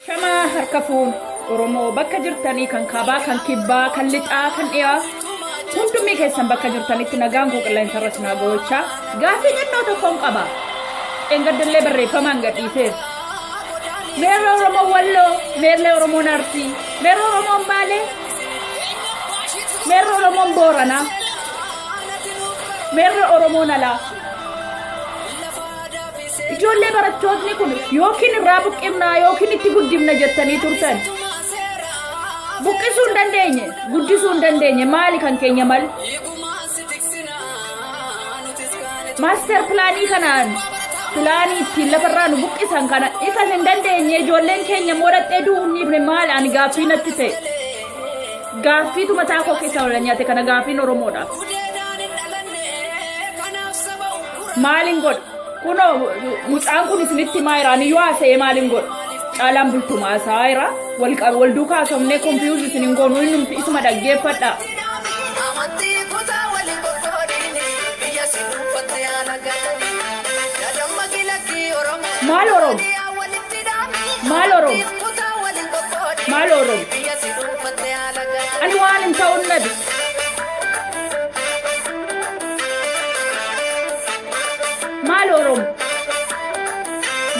Shama harkafuun Oromoo bakka jirtanii kan kaabaa kan kibbaa kan lixaa kan dhiyaa hundumii keessan bakka jirtanitti nagaan qilleensa irratti na gocha gaafii jennoo tokkoon qaba engadallee barreeffamaan gadhiiseef meerre Oromoo Walloo meerre Oromoo Arsii meerre Oromoo Baalee meerre Oromoo Booranaa meerre Oromoo Nalaa ijoollee barattootni kun yookiin irraa buqqifnaa yookiin itti guddifna jettanii turtan buqqisuu hin dandeenye guddisuu hin dandeenye maali kan keenya mal master plaanii kanaan plaanii ittiin lafarraa nu buqqisan kana isa hin dandeenye ijoolleen keenya modhaxxee du'uuniif maali ani gaaffii natti ta'e gaaffiitu mataa koo keessa wala nyaate kana gaaffiin Oromoodhaaf maaliin godha kuno mucaan kun isinitti maayiraan yoo haasa'e maaliin godha caalaan bultumaa saayira wal duukaa somnee konfiyuuz isinin goonuu innumti isuma dhaggeeffadha maal Oromoo ani waan hin ta'uun nabi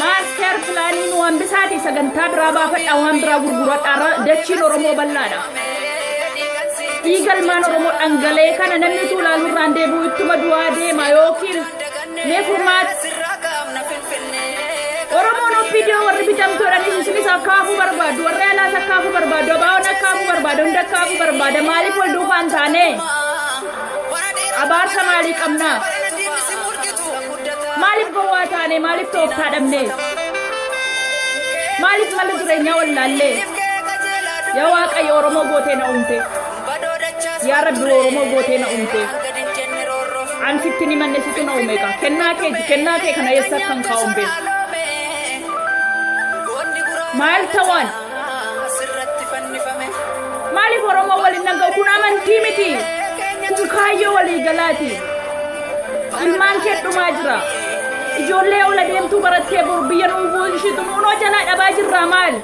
master plaanii nu hambisaati sagantaa biraa baafadha waan biraa gurguradha dachiin Oromoo bal'aadha dhiigalmaan Oromoo dhangalee kana namni tuulaalu irraan deebi'u ittuma du'aa deema yookiin mee furmaat Oromoon obbidoo warri bitamtoodhanis isinis akkaafuu barbaadu warri alaas akkaafuu barbaadu abaa'oon akkaafuu barbaadu hunda akkaafuu barbaada maaliif wal duukaan taane abaarsa maalii qabnaa maaliif gowwaa taane maaliif tooftaa dhabne maaliif mala jireenyaa wallaallee yaa Waaqayyo Oromoo gootee na uumte yaa Rabbi Oromoo gootee na uumte an sitti ni manne situ na uume ka kennaa kee kana eessa kan kaa'umbe maal tawaan maaliif Oromoo waliin naga'u kun amantii miti kun kaayyoo walii galaati ilmaan kee dhumaa jira ijoollee ola deemtuu barattee bor biyya nuu bulchitu nuunoo jalaa dhabaa jirra maal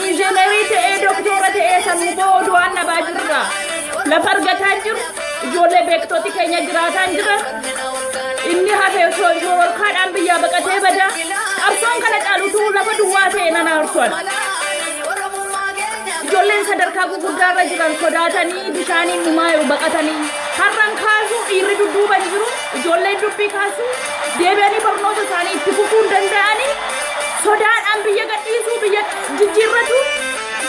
injineerii ta'ee doktora ta'ee sanuu booduu waan dhabaa jirra lafa argataa jiru ijoollee beektooti keenya jiraataan jira inni hafee shororkaadhaan biyyaa baqatee bada qabsoon kana caalutuu lafa duwwaa ta'e nan aarsuan ijoolleen sadarkaa gurguddaarra jiran sodaatanii bishaaniin numaa baqatanii har'an kaasuu dhiirri dudduuban jiru ijoolleen dubbii kaasuu deebi'anii barnoota isaanii itti fufuu hin danda'anii sodaadhaan biyya gadhiisuu biyya jijjiirratu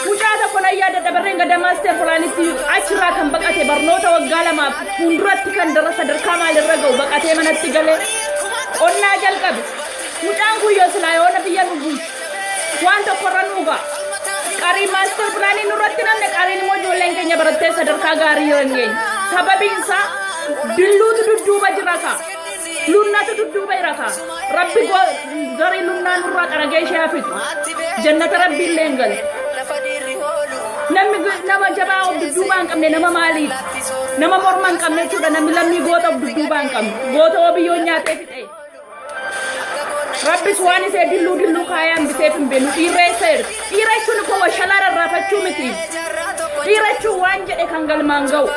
mucaa tokko na yaada dabarreen gada maaster plaanitti achirraa kan baqate barnoota waggaa lamaaf fuulduratti kan sadarkaa maalirra ga'u baqatee manatti galee qonnaa jalqabe mucaan kun yoo silaa yoona biyya nu bulchu waan tokkorra nu ga'a qarii maaster plaanii nurratti namne qariin immoo ijoolleen keenya barattee sadarkaa gaarii yoo hin geenye sababiin isaa dilluutu dudduuba jira ka lunnatu dudduuba jira ka rabbi garii lunnaan nurraa qaragee ishee hafitu jannata rabbi illee hin galu namni nama jabaa of dudduubaa hin qabne nama maaliif nama morma hin qabne jechuudha namni lammii goota of dudduubaa hin qabne goota oo biyyoon nyaatee fixe rabbis waan isee dilluu kaayaan biseef hin beenu dhiirreesseer dhiira jechuun koo washalaara irraafachuu miti dhiira jechuun waan jedhe kan galmaan ga'u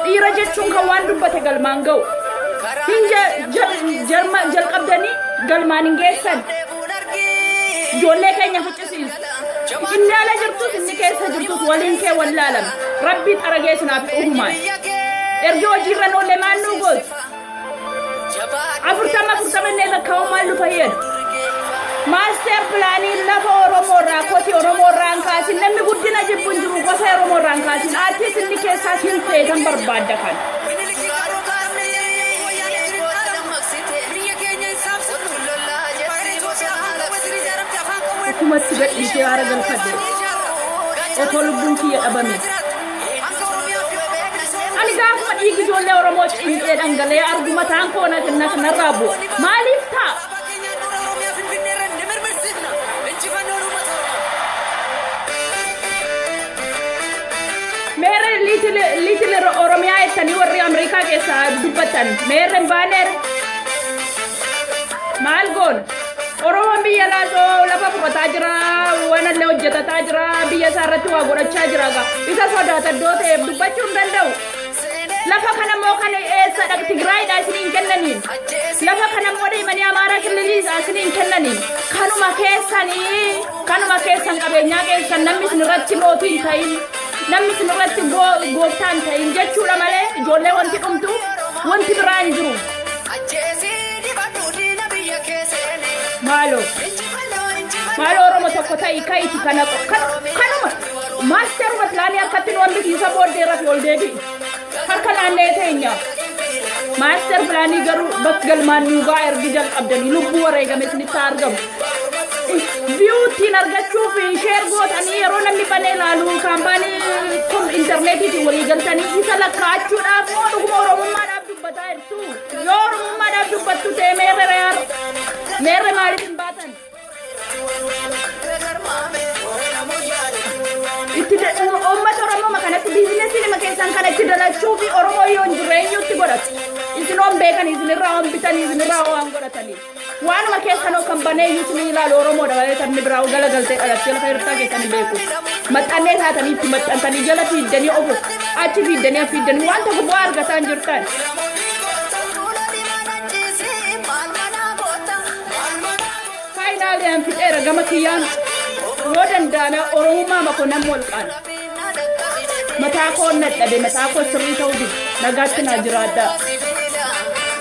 dhiira jechuun kan waan dubbate galmaan ga'u jalqabdanii galmaan hin geessan ijoollee keenya ficcisiisu inni ala jirtus inni keessa jirtus waliin kee wallaalame rabbii xaragee sinaaf dhugumaan ergi hojiirra noollee maal nuu gootu afurtama illee lakkaa'uu maal nu fayyadu maaster plaanii lafa Oromoo irraa koti Oromoo irraa hin kaasin namni guddina jibbu hin jiru gosa Oromoo irraa hin kaasin aartiis inni keessaa hin feetan barbaadda kan hukumatti gadhiisee haara galfadde otoo lubbuun kiyya dhabame ani gaafuma dhiigi ijoollee Oromoo cinqee dhangalee arguma taan koo narraa bu'a maaliif ta'a meerre liitile Oromiyaa jettanii warri Ameerikaa keessaa dubbatan meerre baaneer maal goon Oromoon biyya laasoo lafa fudhataa jira waan irratti waa godhachaa jira gaa isa sodaata iddoo ta'eef dubbachuu hin danda'u lafa kana moo kana eessa dhaq Tigraayidha isiniin kennaniin lafa kana moo deemanii Amaaraa Kililiis isiniin kennaniin kanuma keessan qabeenyaa keessan namni isin irratti mootii hin ta'in namni isin irratti gooftaa hin ta'in jechuudha malee ijoollee wanti dhumtu wanti biraa hin jiru Maalo Oromoo tokko ta'ii ka'iiti kanuma maasteruma pilaanii harkatti nu hambisiisa booddeerra fi ol deebi'i harka naannee teenya maaster pilaanii garuu bakka galmaan nuugaa ergi jalqabdanii lubbuu wareegame isinitti argamu viiyuutiin argachuu fi sheer gootanii yeroo namni banee ilaalu kaampaanii kun intarneetiitiin walii galtanii isa lakkaachuudhaaf moo dhuguma oromummaadhaaf dubbataa jirtu yoo oromummaadhaaf dubbattu ta'e meerre maaliif hin baatan itti uummata Oromoo makanatti biizinesiin nama keessan kana itti dalachuu fi Oromoo yoo hin jireenyutti godhatu isin on beekan isinirraa on bitan isinirraa waan godhatanii waanuma keessanoo kan banee isin ilaalu Oromoo dabalee sabni biraa galagaltee dhalattee lafa hirtaa keessan beeku maxxannee taatanii itti maxxantanii jala fiiddanii ofu achi fiiddanii waan tokko bu'aa argataa hin jirtan faayinaaleen fixeera gama kiyyaan yoo danda'ame Oromummaa makonan molqaan mataa koo nadhabe mataa koo sirrii ta'uu dide nagaatti naa jiraadhaa